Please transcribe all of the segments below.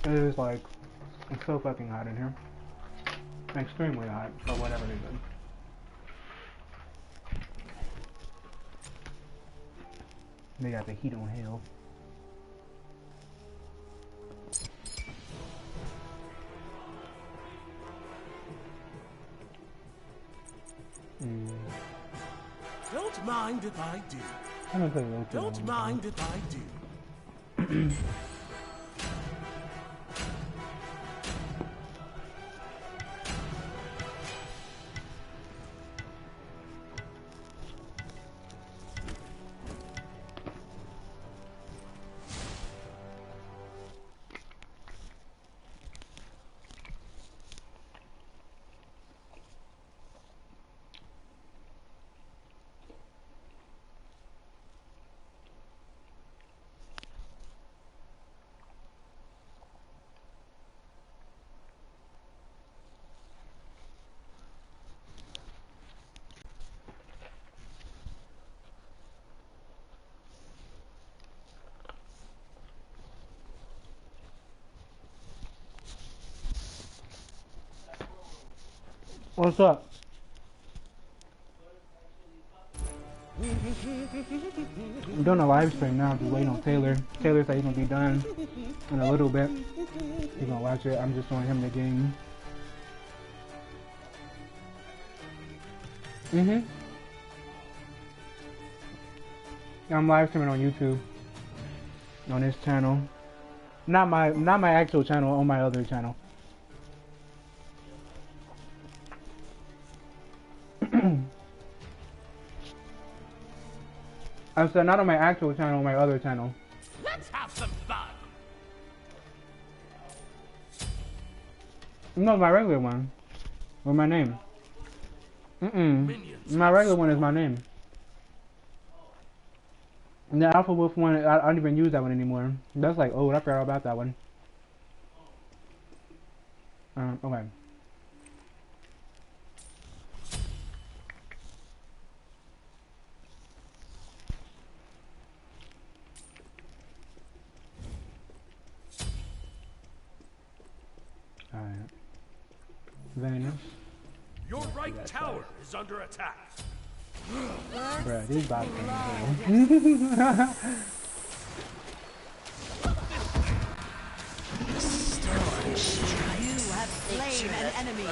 It is like, it's so fucking hot in here. Extremely hot, for whatever reason. They got the heat on hell. Don't mind if I do. Don't mind if I do. What's up? I'm doing a live stream now, just waiting on Taylor. Taylor said he's gonna be done in a little bit. He's gonna watch it. I'm just showing him the game. I'm live streaming on YouTube. On this channel. Not my actual channel, on my other channel. I said not on my actual channel, on my other channel. Let's have some fun. No, my regular one. With my name. My regular one is my name. And the Alpha Wolf one, I don't even use that one anymore. That's like, oh, I forgot all about that one. Okay. Alright. Venus. Your right tower is under attack. Bruh, these bots are You have slain an enemy.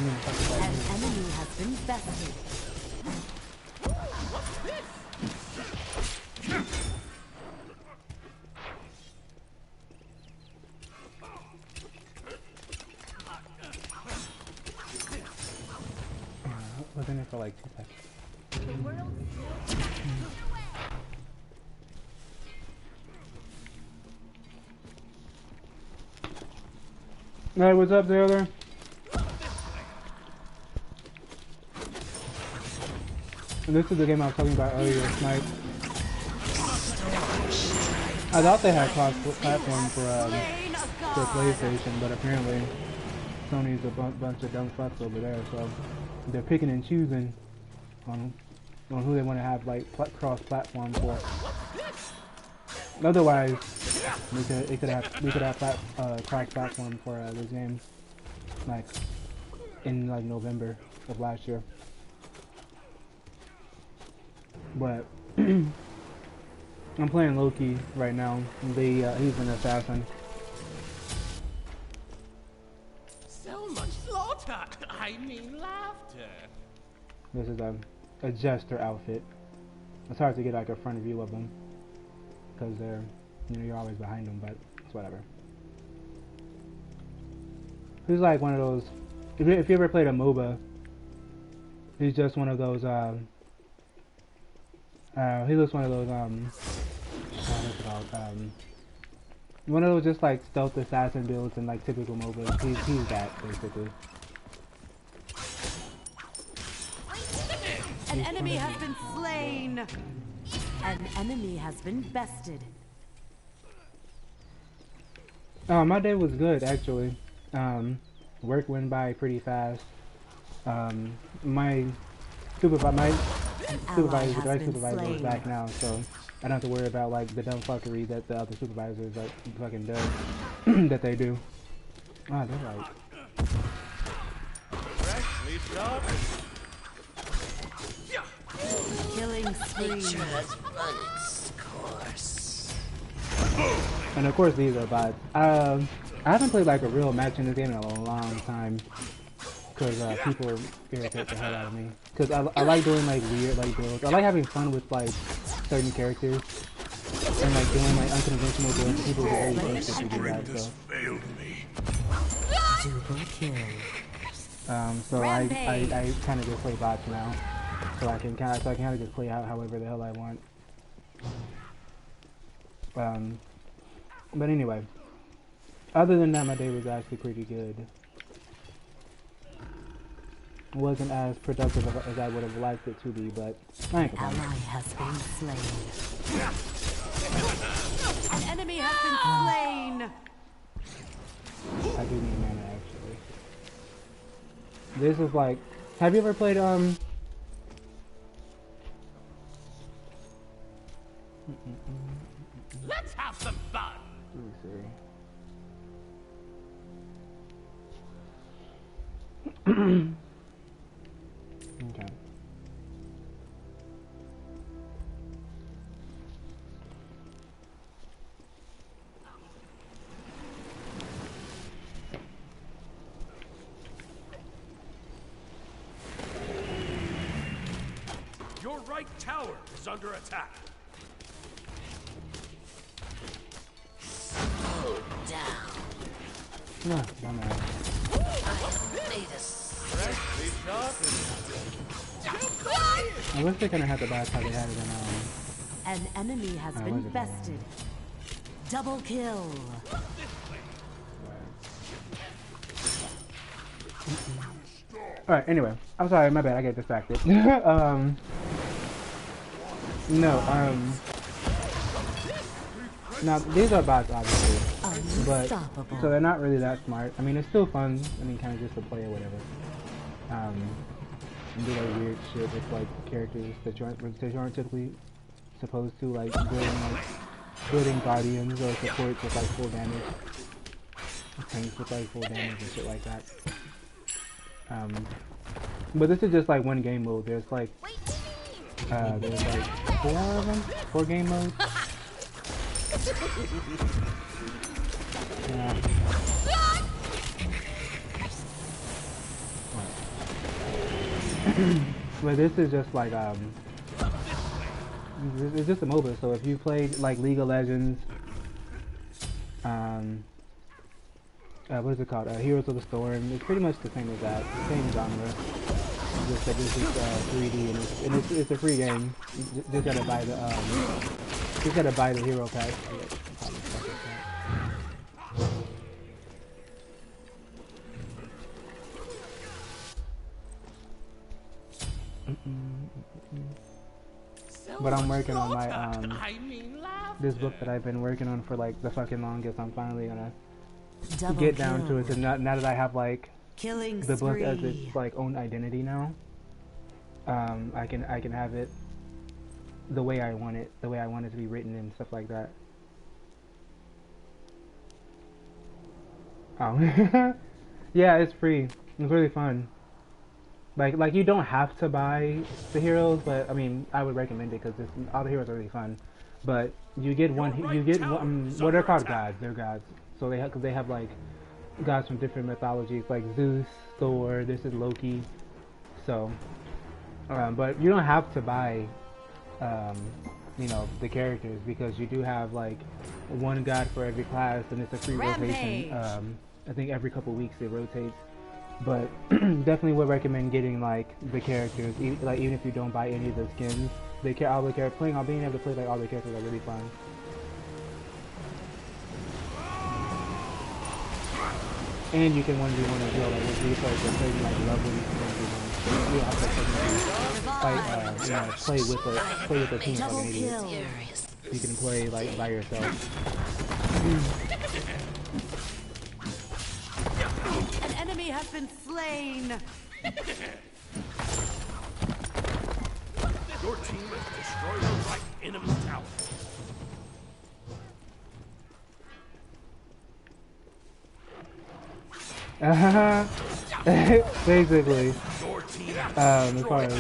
An enemy has been bested. I was in it for like 2 seconds. Hey, what's up, Taylor? This is the game I was talking about earlier, Smite. I thought they had cross-platform for PlayStation, but apparently Sony's a bunch of dumb fucks over there, so they're picking and choosing on who they want to have like cross-platform for. Otherwise, we could have cross-platform for this game, like in like November of last year. But I'm playing Loki right now. He's an assassin. So much slaughter. I mean laughter. This is a jester outfit. It's hard to get like a front view of them because they're, you know, you're always behind them, but it's whatever. He's like one of those. If you ever played a MOBA, he's just one of those. He looks one of those. What is it called? One of those just like stealth assassin builds and like typical MOBAs. He's that basically. An enemy has been slain. An enemy has been bested. My day was good actually. Work went by pretty fast. My direct supervisor is back now, so I don't have to worry about like the dumb fuckery that the other supervisors like fucking do that they do. Ah, they're like Freshly started. Killing spree. and of course these are bots. I haven't played like a real match in this game in a long time because people irritate the hell out of me. Because I like doing like weird like builds. I like having fun with like certain characters and like doing like unconventional builds. People get very interested to do that. So I kind of just play bots now, so I can kind of just play out however the hell I want. But anyway, other than that, my day was actually pretty good. It wasn't as productive as I would have liked it to be, but I ain't complaining. Ally has been slain. An enemy has been slain. I do need mana actually. This is like, have you ever played Let's have some fun. Let me see. Okay. Your right tower is under attack. Slow down. Nah, dumbass. Freshly started. I wish they kind of had the bots how they had it in An enemy has been bested. Double kill. Alright, anyway. I'm sorry, my bad, I get distracted. Now, these are bots, obviously. But, so they're not really that smart. I mean, it's still fun. I mean, kind of just to play or whatever. And do like weird shit with like characters that you aren't typically supposed to, like building guardians or supports with like full damage. Tanks with like full damage and shit like that. But this is just like one game mode. There's like four of them, 4 game modes. Yeah. But this is just like it's just a MOBA. So if you played like League of Legends, what is it called? Heroes of the Storm. It's pretty much the same as that, same genre. Just that this is 3D and it's a free game. You just gotta buy the hero pack. But I'm working on my this book that I've been working on for like the fucking longest. I'm finally gonna get down to it. So now that I have like the book as its like own identity now, I can have it the way I want it, the way I want it to be written and stuff like that. Oh, yeah, it's free. It's really fun. Like you don't have to buy the heroes, but I mean, I would recommend it because all the heroes are really fun. But you get what are called gods. They're gods. So cause they have like gods from different mythologies, like Zeus, Thor. This is Loki. So, but you don't have to buy, you know, the characters because you do have like one god for every class, and it's a free rotation. I think every couple weeks it rotates. But definitely would recommend getting like the characters, even if you don't buy any of the skins. Being able to play like all the characters are really fun. And you can one as well, like with replays or play like level you have to you know, play with a team like an idiot. You can play like by yourself. An enemy has been slain. Your team has destroyed the right enemy tower. Basically. Your team As far as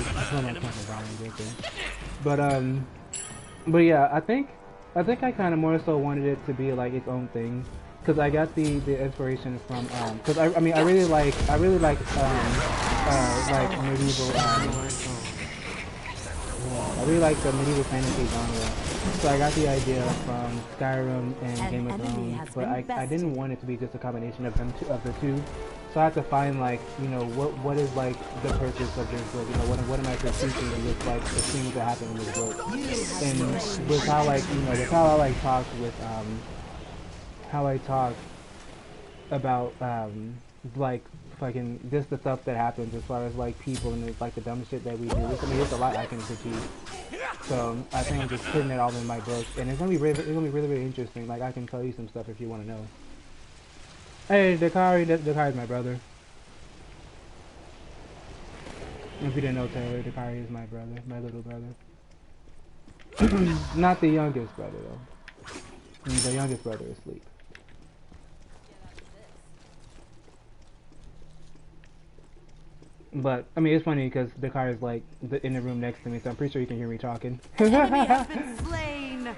but yeah, I think I kind of more so wanted it to be like its own thing, because I got the inspiration from because I mean I really like medieval I really like the medieval fantasy genre. So I got the idea from Skyrim and Game of Thrones, but I didn't want it to be just a combination of the two. So I had to find like, you know, what is like the purpose of this book, you know, what am I critiquing with like the things that happen in this book. And with how like, you know, with how I like talk with how I talk about like fucking just the stuff that happens as far as like people and like the dumb shit that we do. I mean, there's a lot I can critique. So I think I'm just putting it all in my book, and it's gonna be really interesting. Like I can tell you some stuff if you want to know. Hey, Dakari is my brother. If you didn't know, Taylor, Dakari is my brother, my little brother. Not the youngest brother though. The youngest brother is asleep. But I mean, it's funny because Dakar is like in the room next to me, so I'm pretty sure you can hear me talking. An enemy has been slain.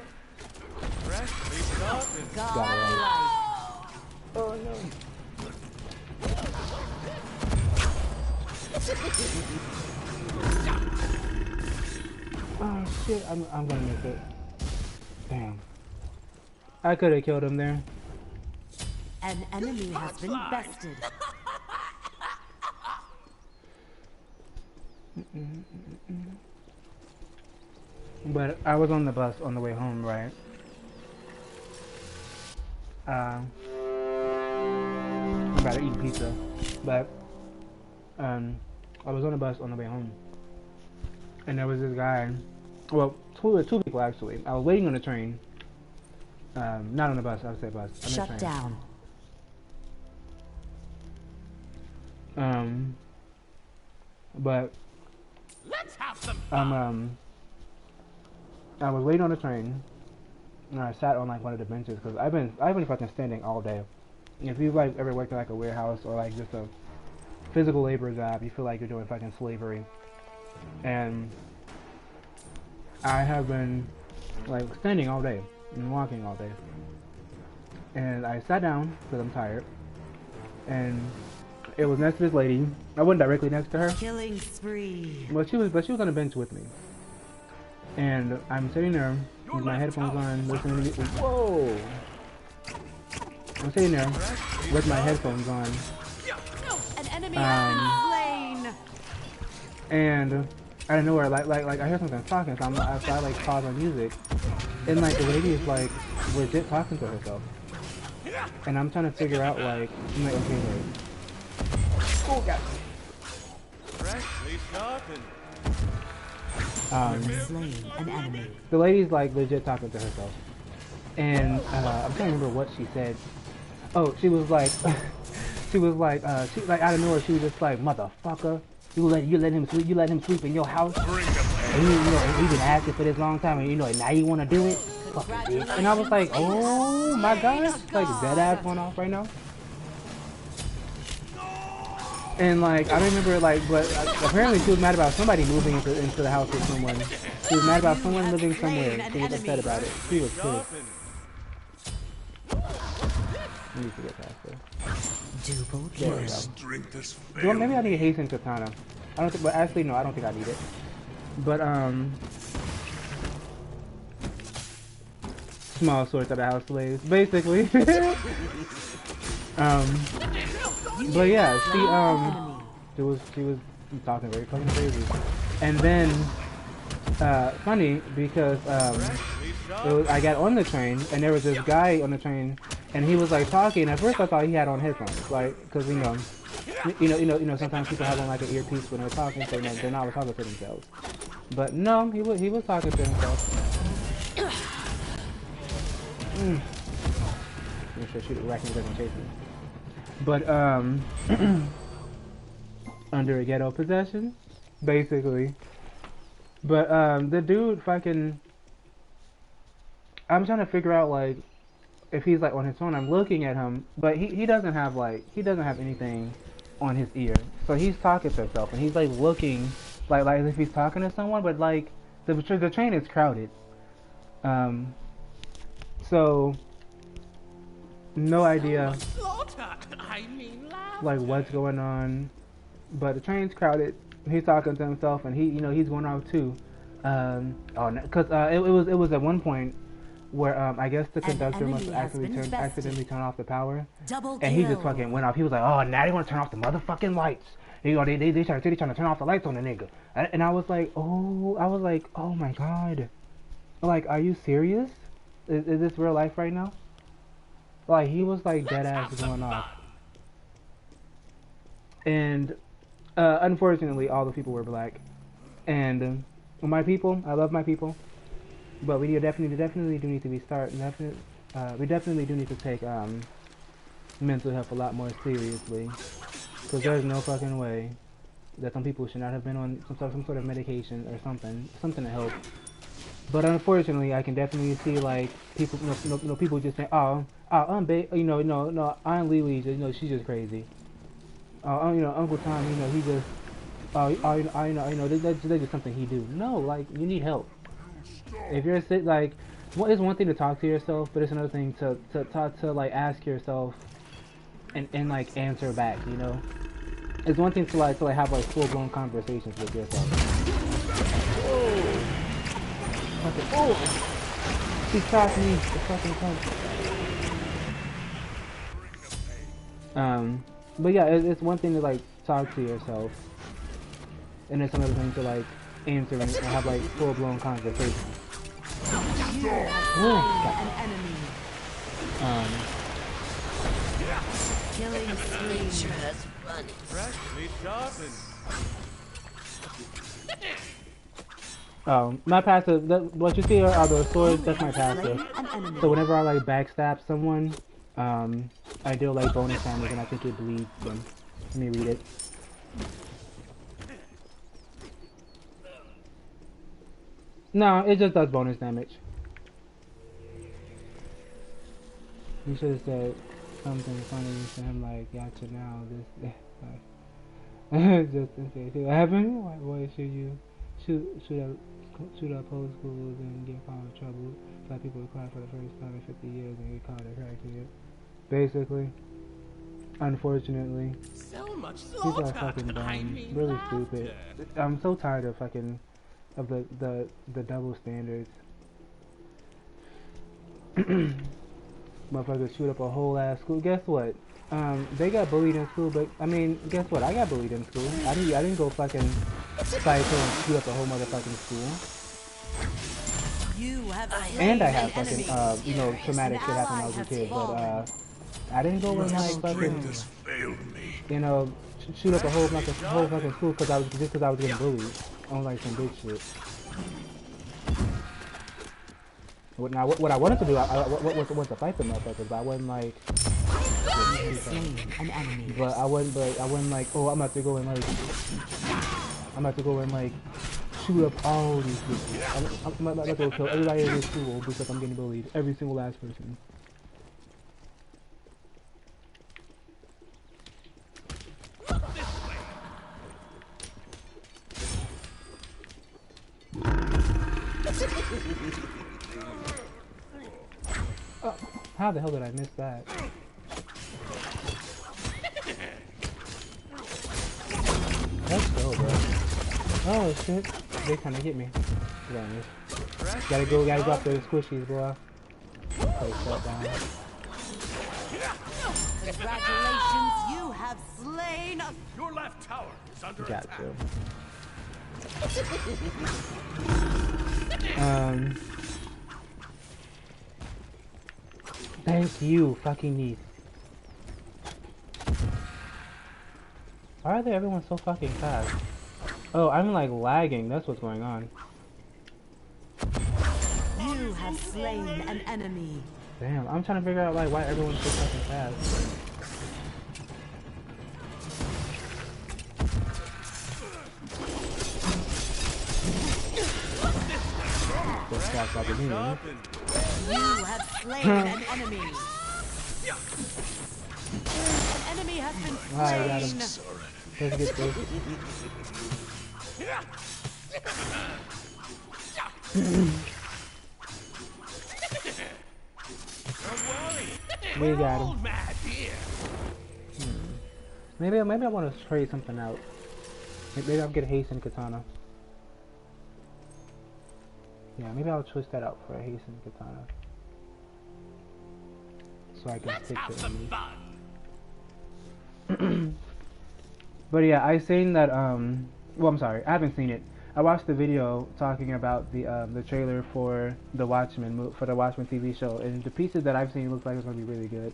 Oh no! Oh shit! I'm gonna miss it. Damn! I could have killed him there. An enemy has been bested. But I was on the bus on the way home, right? I'm about to eat pizza, but I was on the bus on the way home, and there was this guy. Well, two people actually. I was waiting on the train. Not on the bus. I would say bus. Shut down. But let's have some fun. I was waiting on the train, and I sat on like one of the benches because I've been fucking standing all day. If you've like ever worked in like a warehouse or like just a physical labor job, you feel like you're doing fucking slavery. And I have been like standing all day and walking all day. And I sat down because I'm tired, and it was next to this lady. I wasn't directly next to her. Killing spree. But she was on a bench with me. And I'm sitting there with my headphones on, listening to music. Whoa! I'm sitting there with my headphones on. An enemy has been slain. And out of nowhere, like I hear something talking, so I like pause on music, and like the lady is like legit talking to herself. And I'm trying to figure out like, I'm like, okay, wait. Oh god. Freshly sharpened. Slain an enemy. The lady's like legit talking to herself, and I'm trying to remember what she said. Oh, she was like, she like out of nowhere, she was just like, motherfucker, You let him sleep. You let him sleep in your house. And he's been asking for this long time, and now you want to do it. Fucking bitch. And I was like, oh my gosh, like dead ass going off right now. And like I remember like, but apparently she was mad about somebody moving into the house with someone. She was mad about someone living somewhere. She was upset about it. She was pissed. Let me get past her. There we go. Well, maybe I need hasten katana. I don't think, but actually no, I don't think I need it. But small swords are the house slaves, basically. But yeah, she was talking very fucking crazy, and then funny because I got on the train and there was this guy on the train and he was like talking. At first I thought he had on headphones, like because sometimes people have on like an earpiece when they're talking, so they're not talking to themselves. But no, he was talking to himself. Make sure shoot it right and doesn't chase me. But under a ghetto possession, basically. But the dude fucking, I'm trying to figure out like if he's like on his phone. I'm looking at him, but he doesn't have anything on his ear, so he's talking to himself and he's like looking like as if he's talking to someone, but like the train is crowded, so no idea like what's going on, but the train's crowded. He's talking to himself and he's going out too. Because it was at one point where I guess the conductor must have accidentally turn off the power, and he just fucking went off. He was like, "Oh, now they want to turn off the motherfucking lights." They trying to turn off the lights on the nigga, and I was like, oh my god, like, are you serious? Is this real life right now? Like, he was like dead ass going off, and unfortunately, all the people were black, and my people, I love my people. But we definitely do need to we definitely do need to take mental health a lot more seriously, because there's no fucking way that some people should not have been on some sort of medication or something to help. But unfortunately, I can definitely see like people, people just say, Aunt Lily, she's just crazy. Uncle Tom, he just, that's just something he do. No, like, you need help. If you're sick, like, it's one thing to talk to yourself, but it's another thing to talk to, like, ask yourself and like answer back. It's one thing to have like full-blown conversations with yourself. Oh, she trapped me. The fucking cunt. But yeah, it's one thing to like talk to yourself, and it's another thing to like answer and have like full-blown conversations. You have an enemy. Killing spree. Just running. Freshly sharpened. My passive, what you see are those swords, that's my passive. So whenever I like backstab someone, I do like bonus damage and I think it bleeds them. Let me read it. No, it just does bonus damage. You should have said something funny to him like, gotcha now, this, just in case. What happened? Why should you shoot up whole schools and get caught in trouble? Black people would cry for the first time in 50 years and get caught at crackhead. Basically. Unfortunately. So much People are fucking dumb. Really stupid. I'm so tired of fucking of the double standards. Motherfuckers shoot up a whole ass school. Guess what? They got bullied in school, but I mean, guess what? I got bullied in school. I didn't go fucking psycho and shoot up a whole motherfucking school. And I have fucking traumatic shit happen when I was a kid, but I didn't go and like fucking shoot up a whole fucking school because I was getting bullied on like some big shit. Now, what I wanted to do, I was to fight the motherfuckers, but I wasn't like Slain an enemy. But I wouldn't like, oh, I'm about to go and like shoot up all these people. I'm about to go kill everybody in this school because I'm getting bullied. Every single last person. How the hell did I miss that? Let's go, bro. Oh shit. They kinda hit me. Gotta go up those squishies, boy. Place that down. Congratulations, you have slain. Your left tower is under attack. Thank you, fucking niece. Why are they everyone so fucking fast? Oh, I'm like lagging. That's what's going on. You have slain an enemy. Damn, I'm trying to figure out like why everyone's so fucking fast. You have slain an enemy. An enemy has been slain. Alright, got him. Let's get this. We got him. Maybe I want to trade something out. Maybe I'll get a hastened katana. Yeah, maybe I'll twist that out for a hastened katana. So I can stick to it. But yeah, I seen that. Well, I'm sorry, I haven't seen it. I watched the video talking about the trailer for the Watchmen TV show, and the pieces that I've seen look like it's gonna be really good.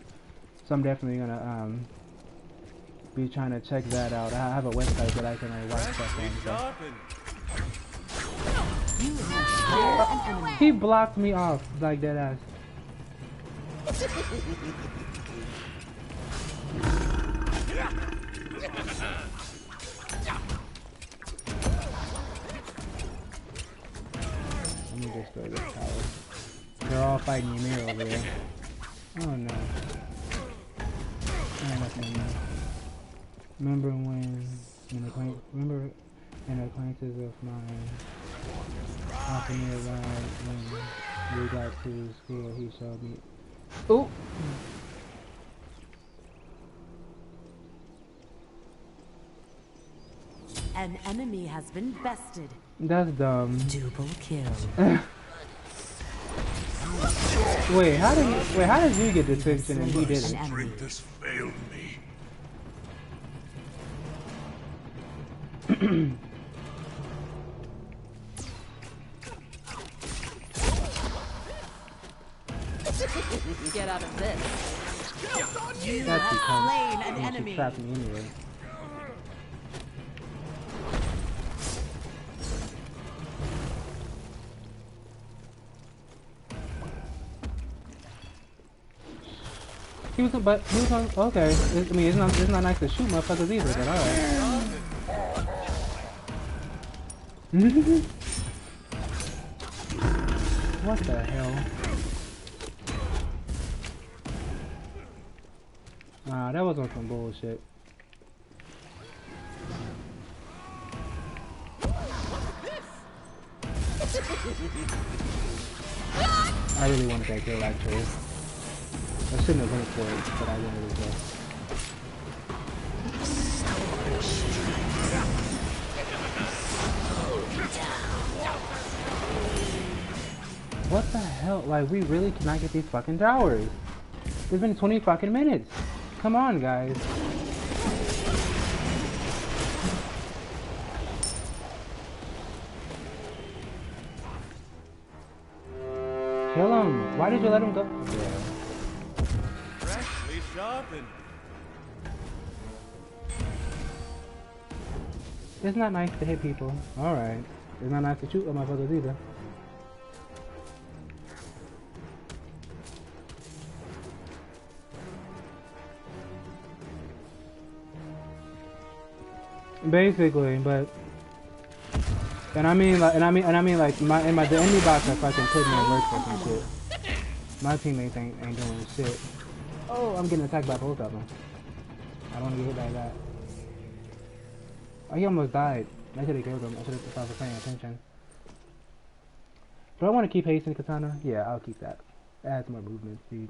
So I'm definitely gonna be trying to check that out. I have a website that I can like, watch stuff on. So. He blocked me off like that ass. Let me just throw this tower. They're all fighting Ymir over there. Oh no. Remember an acquaintance of mine after me arrived when we got to school, he showed me. Ooh! An enemy has been bested. That's dumb. Double kill. Wait, how did you get distinction and he didn't? Strength has failed me. Get out of this. You That's have slain an she enemy. trapped me anyway. He was on, okay. I mean, it's not nice to shoot motherfuckers either, but alright. What the hell? That was on some bullshit. I really wanted that kill actually. I shouldn't have went for it, but I wanted it to. What the hell? Like, we really cannot get these fucking towers. It's been 20 fucking minutes. Come on, guys. Kill him. Why did you let him go? Yeah. Freshly sharpened. It's not nice to hit people. Alright. It's not nice to shoot at motherfuckers either. Basically, but and I mean like like the enemy bots are fucking putting in work for some shit. My teammates ain't doing shit. Oh, I'm getting attacked by both of them. I don't want to get hit by that. Oh, he almost died. I should have killed him. I should have stopped paying attention. Do I want to keep hasting katana? Yeah, I'll keep that. It adds more movement speed.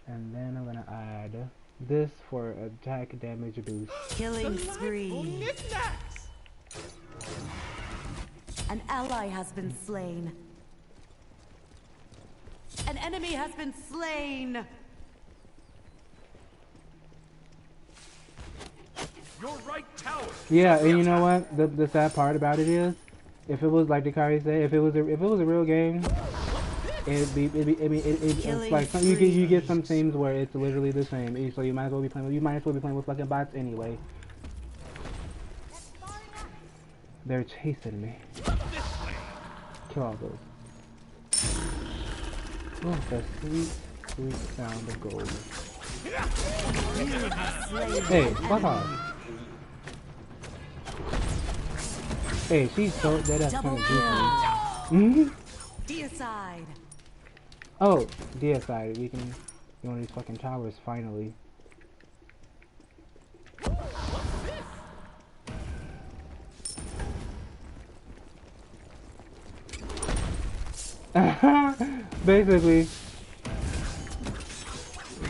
And then I'm gonna add this for attack damage boost. Killing spree. An ally has been slain. An enemy has been slain. Your right tower. Yeah, and you know what? The sad part about it is, if it was like Dakari said, if it was a real game, it's like you get some things where it's literally the same. So you might as well be playing with fucking bots anyway. They're chasing me. Kill all those. Oh, the sweet sound of gold. Hey, fuck off. Hey, she's so dead ass trying to do me. Deicide. Oh, Deicide. We can get one of these fucking towers finally. Basically,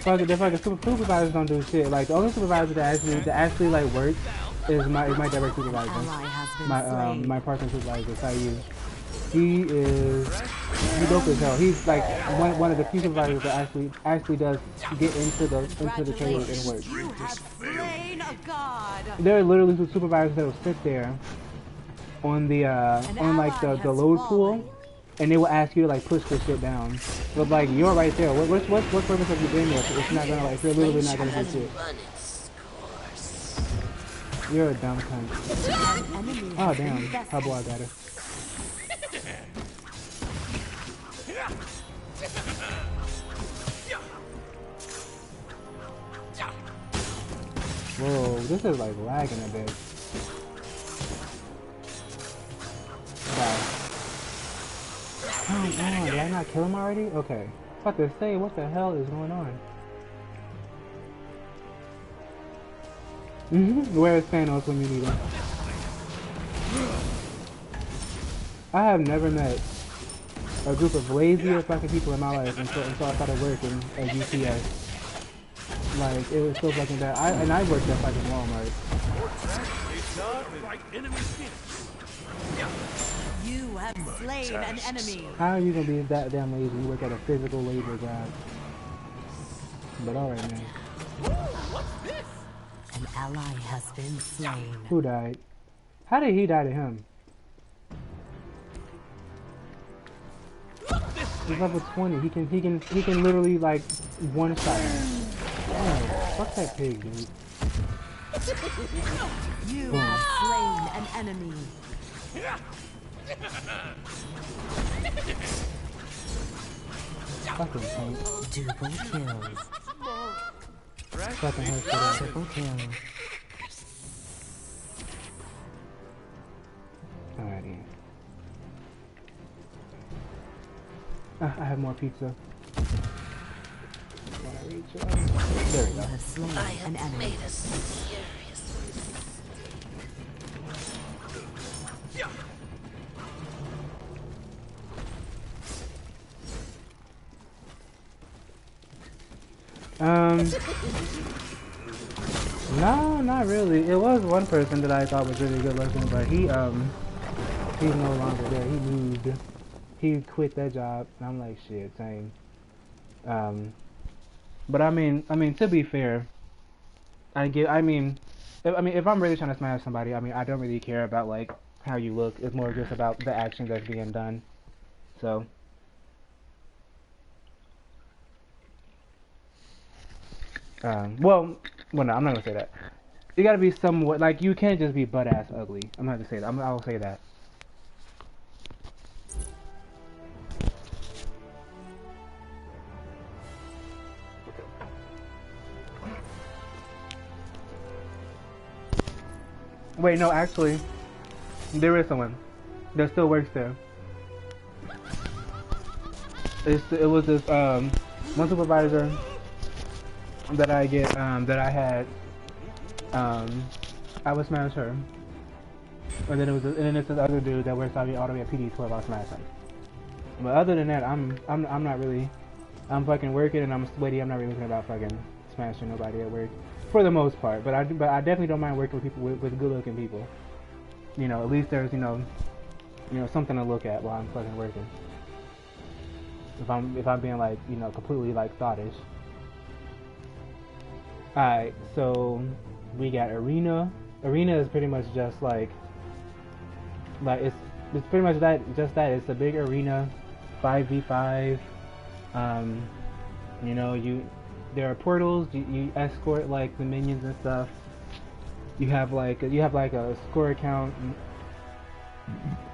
the fucking supervisors don't do shit. Like the only supervisor that actually like works is my direct supervisor. My part-time supervisor, Sayu. He dope as hell. He's like one of the few supervisors that actually does get into the trade and work. You have slain a god. There are literally supervisors that will sit there on the on like the load pool, and they will ask you to like push this shit down. But like you're right there. What purpose have you been there? It's not gonna like you're literally not gonna do shit. You're a dumb cunt. Oh damn! How boy I got her. Whoa, this is like lagging a bit. Wow. Come on, did I not kill him already? Okay. I was about to say, what the hell is going on? Where is Thanos when you need him? I have never met a group of lazier fucking people in my life until I started working at UPS. Like, it was so fucking bad. I worked at fucking Walmart. You have slain an enemy. How are you gonna be that damn lazy when you work at a physical labor job? But alright, man. An ally has been slain. Who died? How did he die to him? He's level 20. He can literally like one shot him. Damn, fuck that pig, dude. You have slain an enemy. Fucking tank. Double kills. Fucking hurt for that. Triple kill. Alrighty. I have more pizza. There we go. You have slain an enemy. No, not really. It was one person that I thought was really good looking, but he's no longer there. He moved. He quit that job, and I'm like, shit, same. But I mean, to be fair, if I'm really trying to smash somebody, I don't really care about like how you look. It's more just about the action that's being done. So. Well, no, I'm not gonna say that. You gotta be somewhat like you can't just be butt ass ugly. I'm not gonna say that. I'll say that. Wait, no, actually, there is someone that still works there. It was this one supervisor that I get that I had I would smash her, and then and then it's this other dude that works out all the way at PD12. I'll smash him. But other than that, I'm not really. I'm fucking working and I'm sweaty. I'm not really thinking about fucking smashing nobody at work, for the most part. But I definitely don't mind working with people with good-looking people. You know, at least there's you know something to look at while I'm fucking working. If I'm being like completely like thoughtish. Alright, so we got arena. Arena is pretty much just like it's pretty much just that. It's a big arena, 5v5. You know, there are portals. You escort like the minions and stuff. You have like a score count.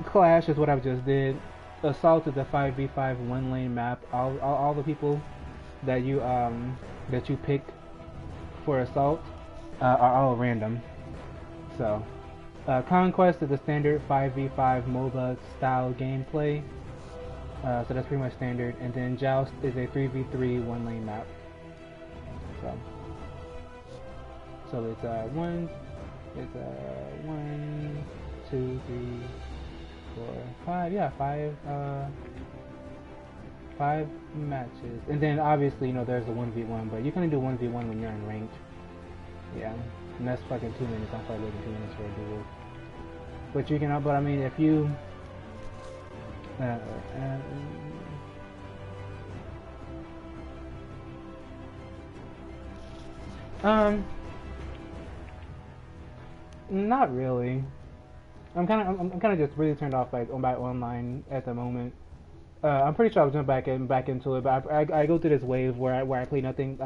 Clash is what I just did. Assault is a 5v5 one lane map. All the people that you pick for assault are all random. So Conquest is a standard 5v5 MOBA style gameplay. So that's pretty much standard. And then Joust is a 3v3 one lane map. So it's one, 2, 3, 4, 5. Yeah, five matches. And then obviously there's a 1v1, but you can only do 1v1 when you're in ranked. Yeah, and that's fucking 2 minutes. I'm probably looking 2 minutes for a duel. But you can, but I mean, if you not really. I'm kind of just really turned off by online at the moment. I'm pretty sure I'll jump back into it, but I go through this wave where I play nothing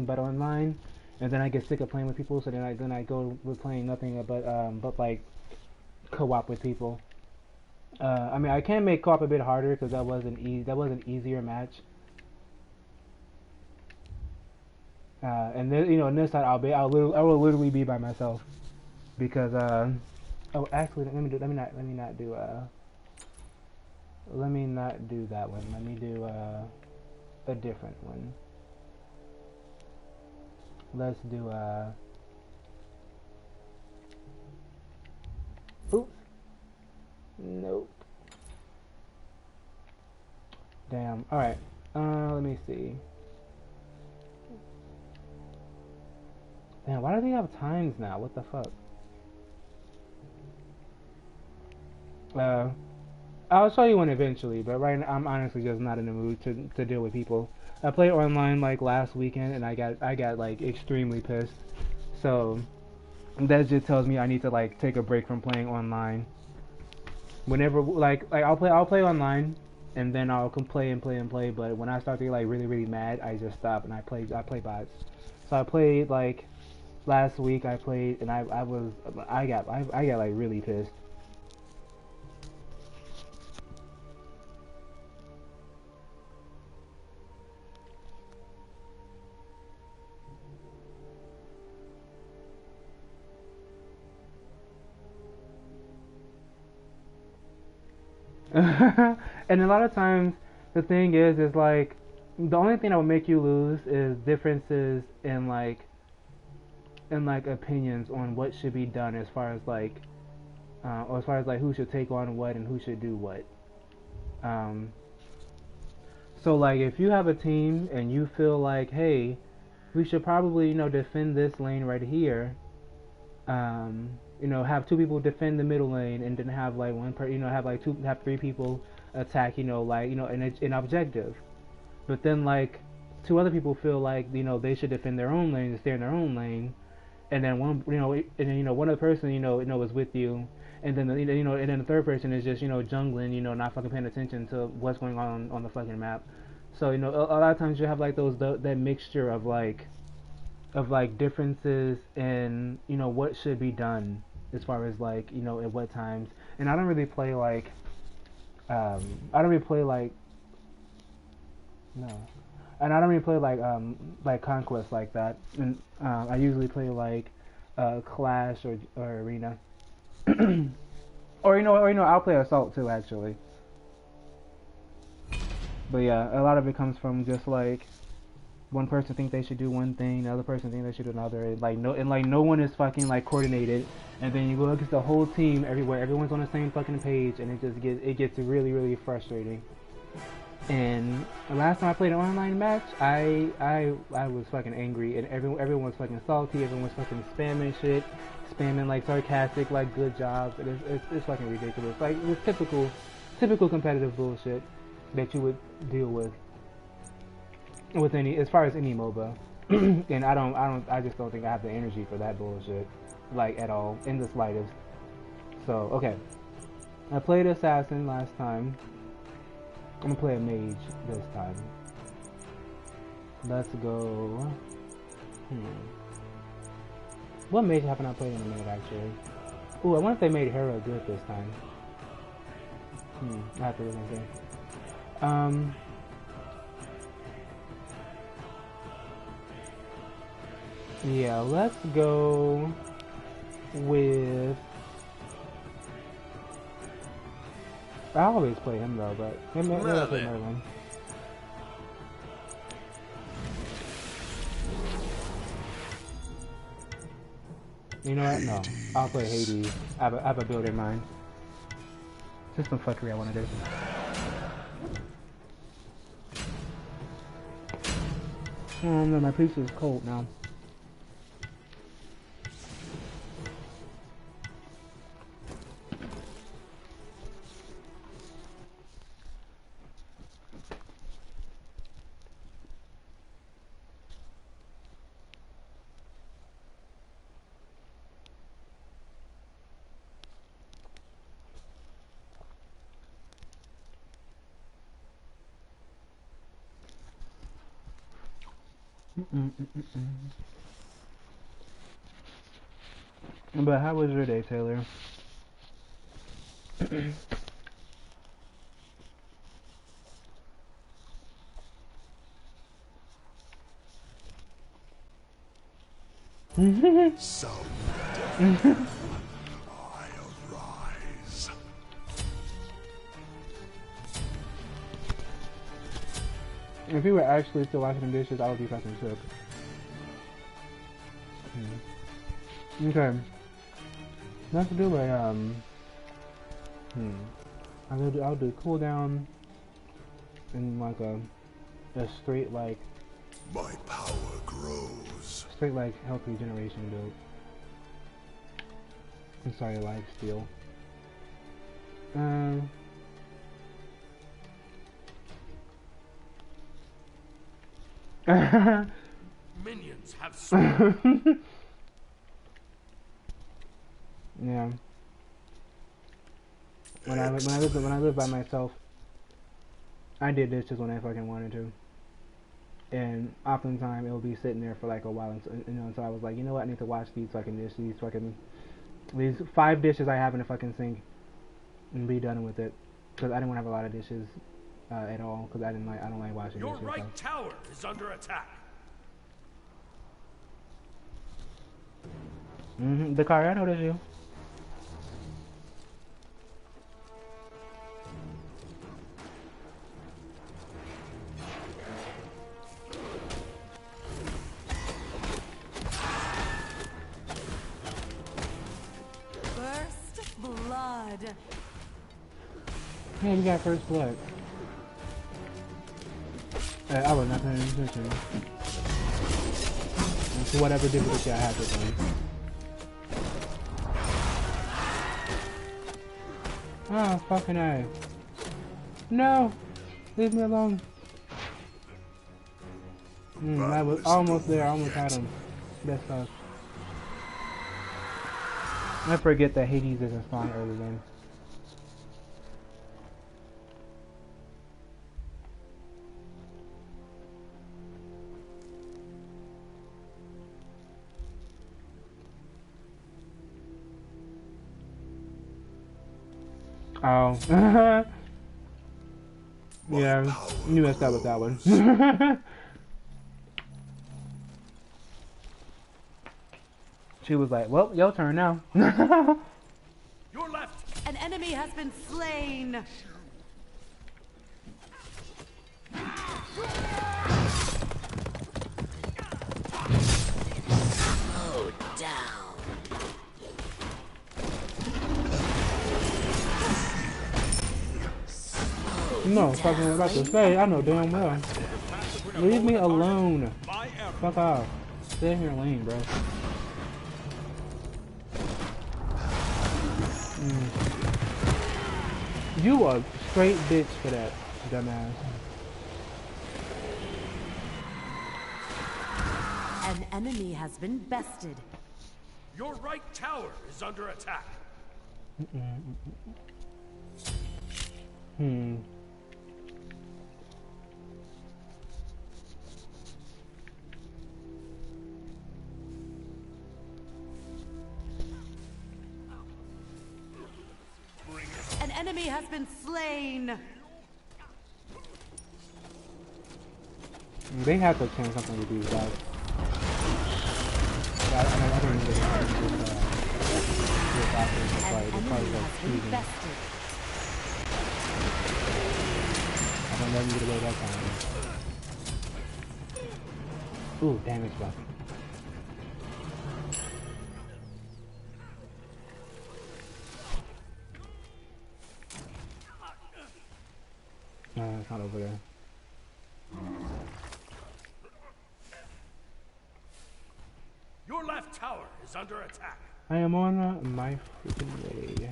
but online, and then I get sick of playing with people. So then I go with playing nothing but like co-op with people. I mean, I can make co-op a bit harder because that was an easier match. And then in this side I will literally be by myself because oh actually let me not do that one. Let me do a different one. Let's do oops. Nope. Damn. Alright. Let me see. Damn, why do they have times now? What the fuck? I'll show you one eventually, but right now I'm honestly just not in the mood to deal with people. I played online like last weekend and I got like extremely pissed. So that just tells me I need to like take a break from playing online. Whenever like I'll play online and then I'll play, but when I start to get like really mad, I just stop and I play bots. So I played like last week I played and I got like really pissed. And a lot of times the thing is like the only thing that will make you lose is differences in like opinions on what should be done as far as like who should take on what and who should do what. So like if you have a team and you feel like, hey, we should probably defend this lane right here. Have 2 people defend the middle lane and then have like have 3 people attack an objective. But then like 2 other people feel like they should defend their own lane and stay in their own lane, and then one one other person is with you, and then and then the third person is just jungling, not fucking paying attention to what's going on the fucking map. So a lot of times you have like that mixture of like differences in what should be done as far as like at what times. And I don't really play like Conquest like that. And I usually play like Clash or Arena. or I'll play assault too actually. But yeah, a lot of it comes from just like one person think they should do one thing, the other person think they should do another, and no one is fucking like coordinated, and then you go against the whole team everywhere, everyone's on the same fucking page, and it gets really really frustrating. And the last time I played an online match, I was fucking angry, and everyone was fucking salty, everyone was fucking spamming shit, spamming like sarcastic like good jobs, and it's fucking ridiculous. Like it's typical competitive bullshit that you would deal with any, as far as any MOBA. And I just don't think I have the energy for that bullshit, like at all, in the slightest. So okay, I played assassin last time. I'm gonna play a mage this time. Let's go. What mage haven't I played in a minute actually? Ooh, I wonder if they made Hera good this time. I have to look and see. Yeah, let's go with... I always play him though, but maybe I'll play Merlin. You know what? No, I'll play Hades. I have a build in mind. Just some fuckery I want to do. Oh no, my pizza is cold now. But how was your day, Taylor? Someday I arise. If you were actually still washing the dishes, I would be fucking shook. Okay. Let's do a I'll do cooldown and like a straight like My power grows. straight like health regeneration build. I'm sorry, life steal. Minions have spawned. Yeah. When I lived by myself, I did dishes when I fucking wanted to, and oftentimes it would be sitting there for like a while, and so I was like, you know what, I need to wash these 5 dishes I have in the fucking sink, and be done with it, because I didn't want to have a lot of dishes at all, because I don't like washing Your dishes. right tower is under attack. The car, I noticed you. First blood. Yeah, you got first blood. I was not paying attention to whatever difficulty I had with them. Oh, fucking A. No! Leave me alone. I was almost there, I almost had him. That sucks. I forget that Hades isn't spawned early game. Oh. Yeah, you messed up with that one. She was like, well, your turn now. enemy has been slain. Slow down. No, fucking about to say, I know damn well. Leave me alone. Fuck off. Stay in your lane, bro. You a straight bitch for that, dumbass. An enemy has been bested. Your right tower is under attack. An enemy has been slain. They have to change something with these guys. I don't even get it. An enemy has been bested. I don't let you get away that time. Ooh, damage buff. No, it's not over there. Your left tower is under attack. I am on my freaking way.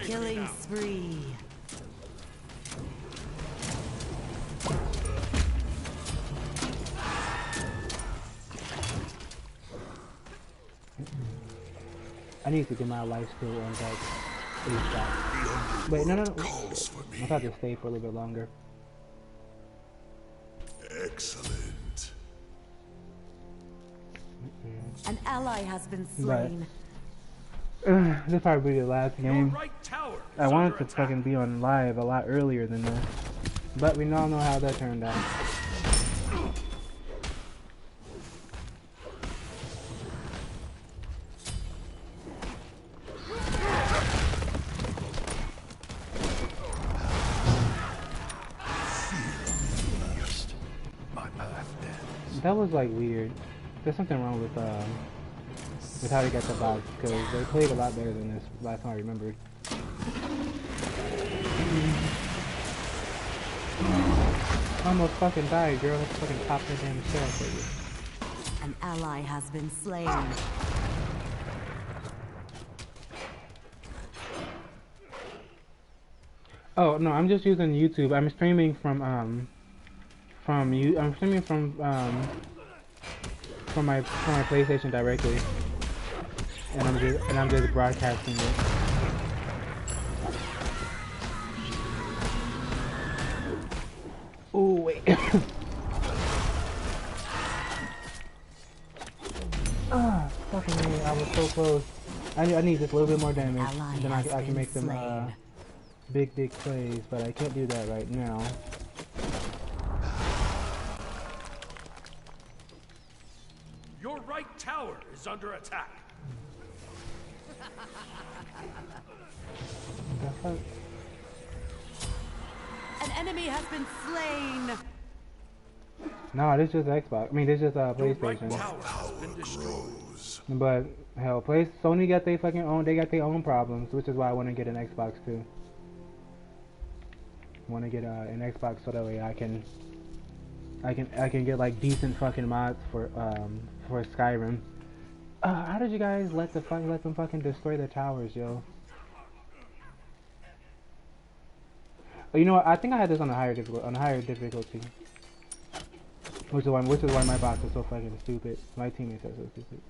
Killing spree. I need to get my life steal on that ASAP. Wait, no. I thought to stay for a little bit longer. Excellent. An ally has been slain. This will probably be the last game. Right tower I wanted to fucking be on live a lot earlier than this, but we all know how that turned out. That was like weird. There's something wrong with how they got the box, because they played a lot better than this last time I remembered. Almost fucking died, girl. Let's fucking pop that damn shell for you. An ally has been slain. Oh no, I'm just using YouTube. I'm streaming from I'm streaming from my PlayStation directly, and I'm just broadcasting it. Oh wait. Ah, fucking me! I was so close. I need just a little bit more damage, and then I can make some big plays, but I can't do that right now. Your right tower is under attack. An enemy has been slain. No, this is just Xbox. I mean, this is PlayStation. Right tower has been destroyed. But hell, Sony got their fucking own. They got their own problems, which is why I want to get an Xbox too. Want to get an Xbox so that way I can get like decent fucking mods for Skyrim. How did you guys let them fucking destroy the towers, yo? Oh, you know what? I think I had this on a higher difficulty. Which is why my box is so fucking stupid. My teammates are so stupid.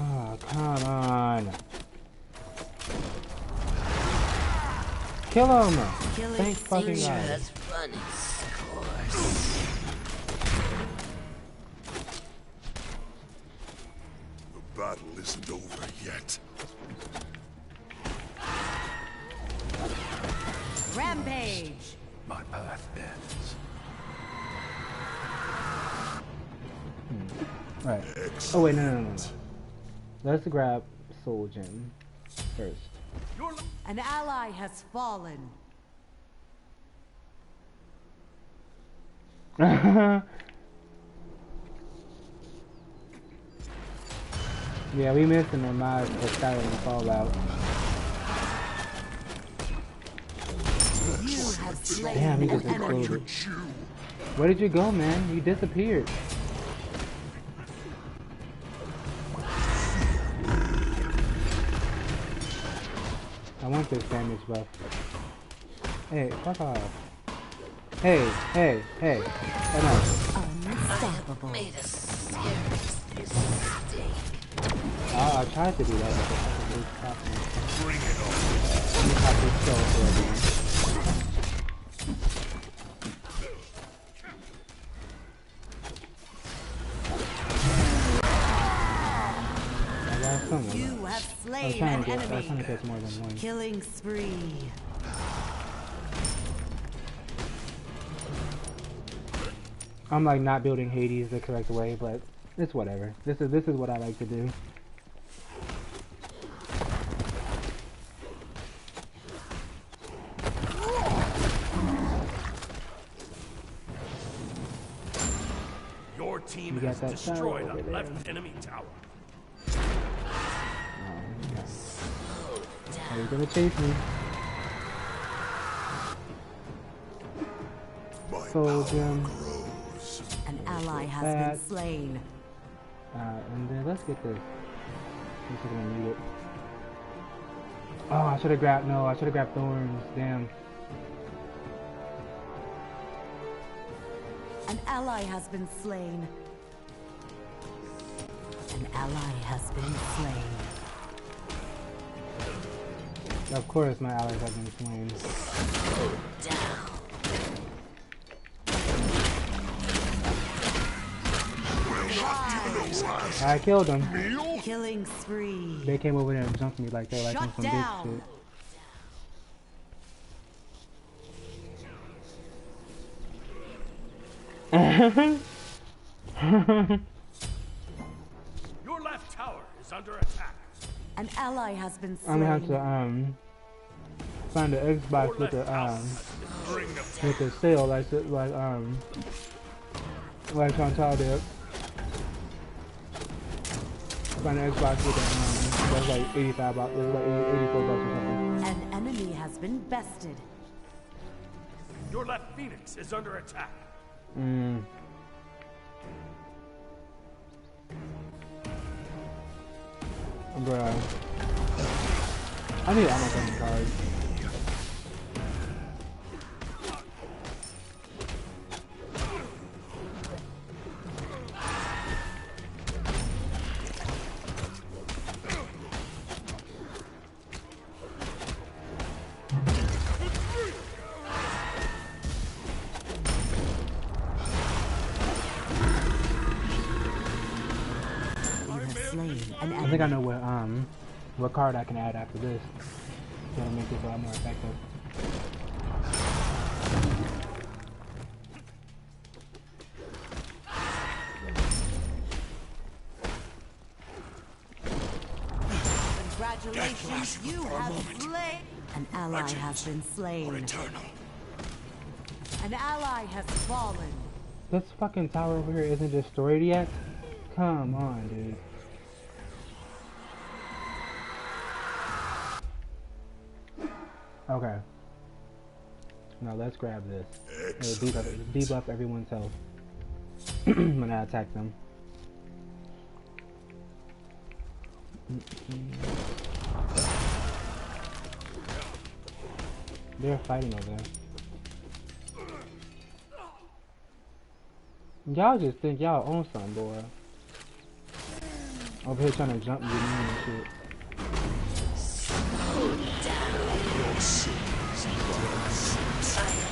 Oh, come on. Kill him! Thank fucking God. battle isn't over yet. Rampage. My path bends. Right. Excellent. Oh wait, no. Let's grab Soul Gem first. An ally has fallen. Yeah, we missing the mod for Skyrim and Fallout. You have slain Damn, he just an enemy. exploded. Where did you go, man? You disappeared. I want this damage buff. Hey, fuck off. Hey. Oh no. Unstoppable. Oh, I tried to do that, but I could stop me. Bring it on. Let me pop this skull for everyone. I got someone. You have I was slain trying an to enemy. catch more than one. Killing spree. I'm like not building Hades the correct way, but it's whatever. This is what I like to do. Your team You got has that destroyed tower a over left there. enemy tower. Are you gonna chase me? My Soul power Gem. grows. An ally has That. been slain. And then let's get this. I'm just gonna need it. Oh, I should have grabbed. No, I should have grabbed thorns. Damn. An ally has been slain. An ally has been slain. Of course, my allies have been slain. I killed them. Killing spree. They came over there and jumped me like they're like on Shut some down. big shit. Your left tower is under attack. An ally has been slain. I'm gonna have to find the Xbox with the sale like Chantal did. Find the Xbox with the that's like 85 bucks. It was like 84 bucks or something. An enemy has been bested. Your left phoenix is under attack. Bruh. I need ammo from the cards. You have slain an I enemy. think I know what card I can add after this. Gonna make this a lot more effective. Congratulations, you have slain. An ally has been slain. Eternal. An ally has fallen. This fucking tower over here isn't destroyed yet? Come on, dude. Okay. Now let's grab this. It'll debuff everyone's health when I attack them. They're fighting over there. Y'all just think y'all own something, boy. Over here trying to jump me and shit.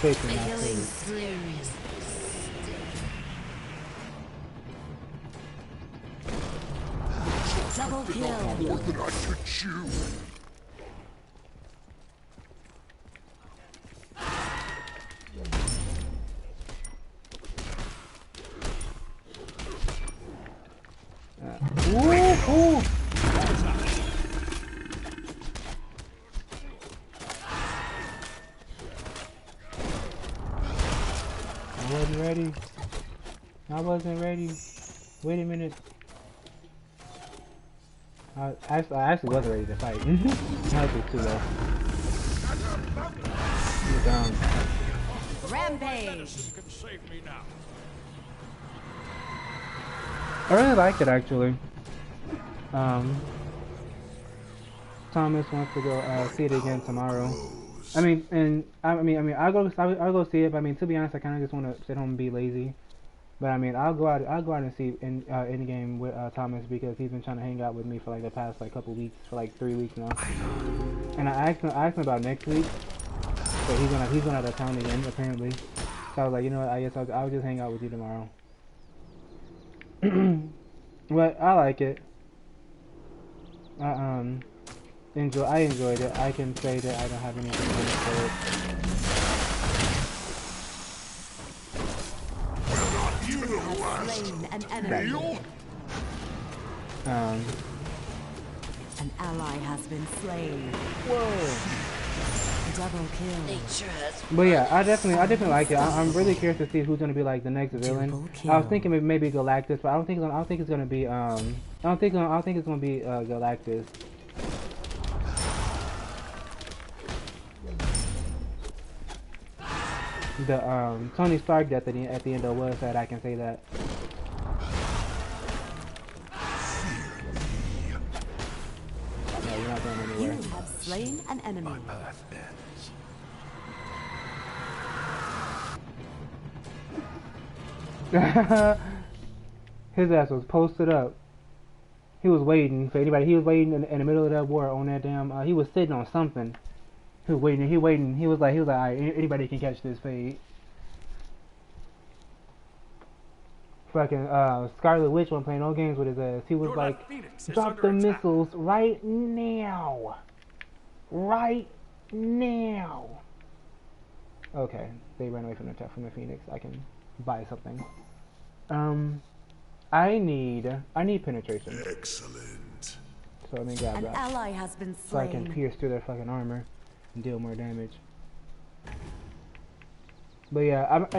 Shaking my Killing face. spree. Double kill. More than I could chew. Ooh. I wasn't ready. I wasn't ready. Wait a minute. I actually wasn't ready to fight. I was too low. You're down. Rampage. I really liked it actually. Thomas wants to go see it again tomorrow. I mean, I'll go see it. But I mean, to be honest, I kind of just want to sit home and be lazy. But I mean, I'll go out and see in game with Thomas because he's been trying to hang out with me for like the past like couple weeks, for like 3 weeks now. And I asked him about next week, but he's going out of town again apparently. So I was like, you know what? I guess I'll just hang out with you tomorrow. But I like it. I enjoyed it. I can say that I don't have anything for it. You have slain an enemy. An ally has been slain. Whoa. Double kill. But yeah, I definitely like it. I'm really curious to see who's gonna be like the next villain. I was thinking maybe Galactus, but I don't think it's gonna be I don't think it's gonna be Galactus. The Tony Stark death at the end of was that I can say that. No, you're not going anywhere. You have slain an enemy. My path ends. His ass was posted up. He was waiting for anybody. He was waiting in the middle of that war on that damn. He was sitting on something. He was waiting. He was like, alright, anybody can catch this fade. Fucking Scarlet Witch wasn't playing no games with his ass. He was like, drop the missiles right now. Right now. Okay, they ran away from the Phoenix. I can buy something. I need penetration. Excellent. So let me grab An that. ally has been So I slain. can pierce through their fucking armor and deal more damage. But yeah, I want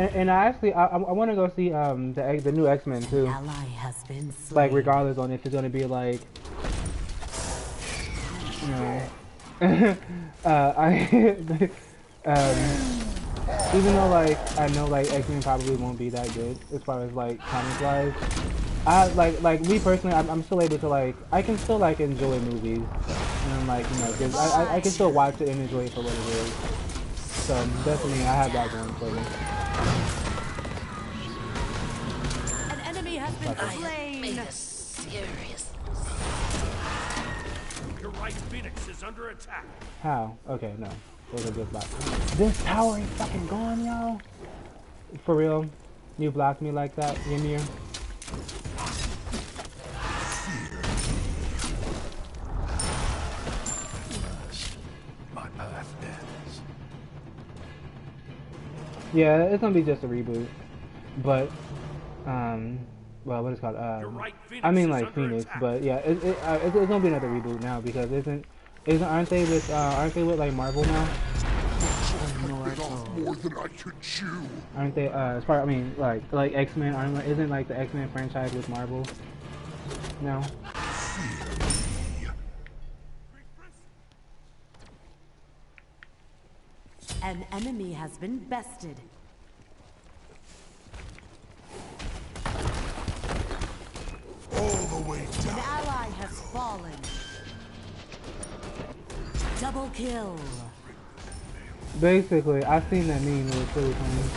to go see the new X-Men too. Ally has been slain. Like regardless on if it's gonna be like, you know, even though like I know like X-Men probably won't be that good as far as like comic wise. I like me personally, I'm still able to like I can still like enjoy movies, and I'm like, you know, cause I can still watch it and enjoy it for what it is. So definitely I have that going for me. An enemy has been slain. Serious. Your right Phoenix is under attack. How? Okay, no. Those are good blocks. This tower is fucking gone, y'all. For real? You blocked me like that, Ymir? My path ends. Yeah, it's gonna be just a reboot. But, well, what is it called? Your right Phoenix I mean is like under Phoenix, attack. but yeah, it's gonna be another reboot now because aren't they with like Marvel now? Bit off more than I could chew. Aren't they? As far I mean, like X-Men, isn't like the X-Men franchise with Marvel? No. An enemy has been bested. All the way An down. ally has fallen. Double kill. Basically, I seen that meme. It was really funny.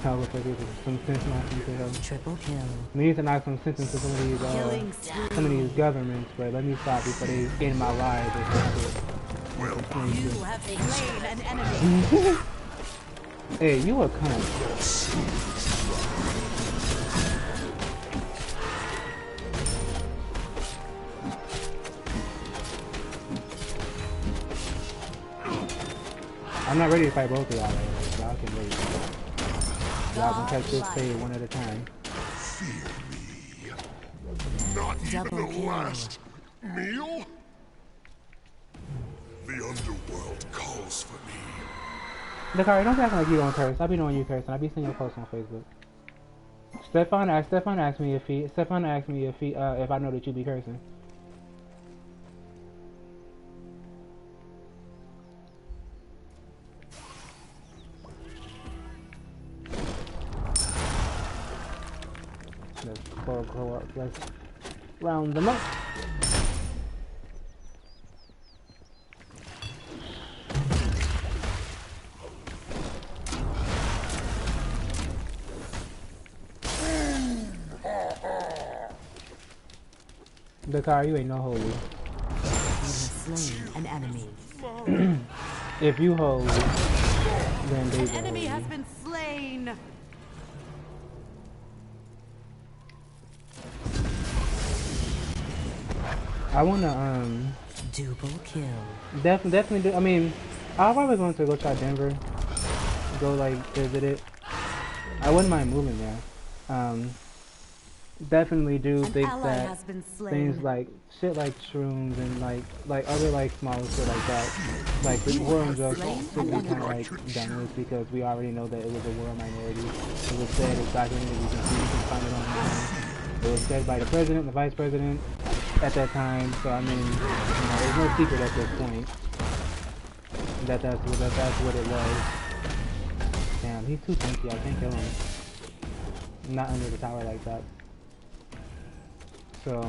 How looks like there's some sense knocked into him. Triple kill. We need to knock some sense into Killing some of these governments, but let me stop before they get in my lives or some shit. You have slain an enemy. Hey, you a cunt. I'm not ready to fight both of y'all right now, so I can wait. Y'all can catch this fade one at a time. Fear me. Not even a last meal? The underworld calls for me. Dakari, don't act like you don't curse. I be knowing you curse, and I be seeing your posts on Facebook. Stefan asked me if I know that you be cursing. Let's round them up. Dakar, you ain't no holy. You have slain an enemy. If you holy, then they An enemy has been slain. I wanna Double kill. definitely do. I mean, I probably going to go try Denver, go like visit it. I wouldn't mind moving there. Definitely do think that things like shit like shrooms and like other like smaller shit like that, like the war on drugs should be kind of like done with, because we already know that it was a war minority. It was said, it's documented, you can see, you can find it online. It was said by the president, the vice president at that time. So I mean, you know, there's no secret at this point that that's what it was. Damn, he's too tanky. I can't kill him. Not under the tower like that. So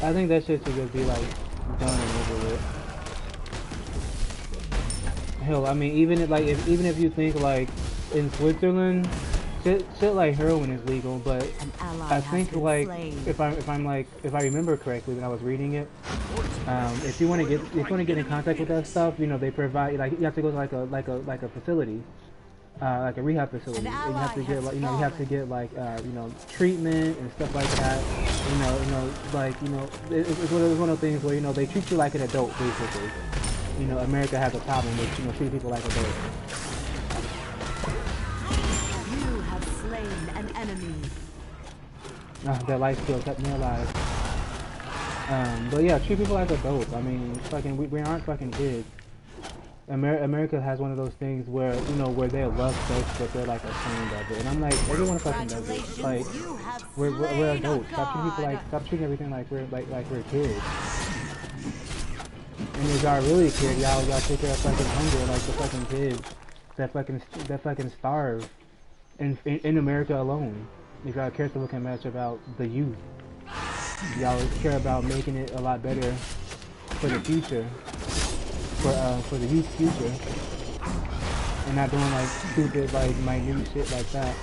I think that shit should just be like done and over with. Hell, I mean, even if you think like in Switzerland, shit like heroin is legal, but I think like if I remember correctly when I was reading it, if you want to get in contact with that stuff, you know, they provide, like, you have to go to like a facility. Like a rehab facility, and you have to get like, you know, you know, treatment and stuff like that. It's one of those things where, you know, they treat you like an adult basically. You know, America has a problem with, you know, treating people like adults. You have slain an enemy. That life skill kept me alive. But yeah, treat people like adults. I mean, fucking, we aren't fucking kids. America has one of those things where, you know, where they love sex, but they're like ashamed of it. And I'm like, everyone fucking does it. Like, we're adults. Stop treating everything like we're kids. And if y'all really kid, y'all take care of fucking hunger like the fucking kids that fucking starve in America alone. If y'all care so much about the youth, y'all care about making it a lot better for the future. For the youth future, and not doing like stupid, like minute shit like that.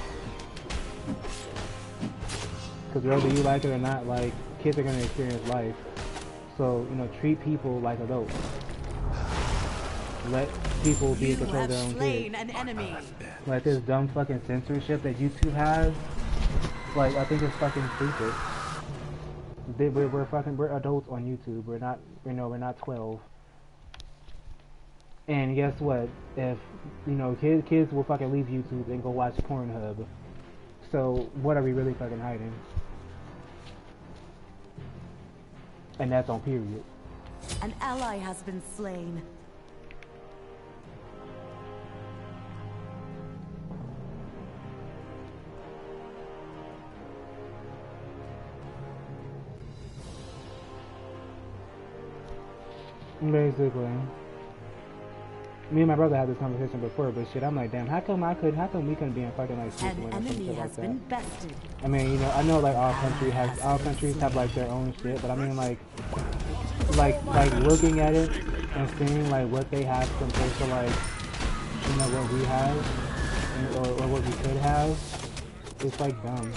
Because whether you like it or not, like, kids are gonna experience life. So, you know, treat people like adults. Let people be in control of their own kids. Like this dumb fucking censorship that YouTube has, like, I think it's fucking stupid. We're adults on YouTube. We're not 12. And guess what? If, you know, kids will fucking leave YouTube and go watch Pornhub. So what are we really fucking hiding? And that's on period. An ally has been slain. Basically. Me and my brother had this conversation before, but shit, I'm like, damn, how come we couldn't be in fucking like Switzerland or some shit like that? I mean, you know, I know like all countries have like their own shit, but I mean like looking at it and seeing like what they have compared to like, you know, what we have or what we could have, it's like dumb.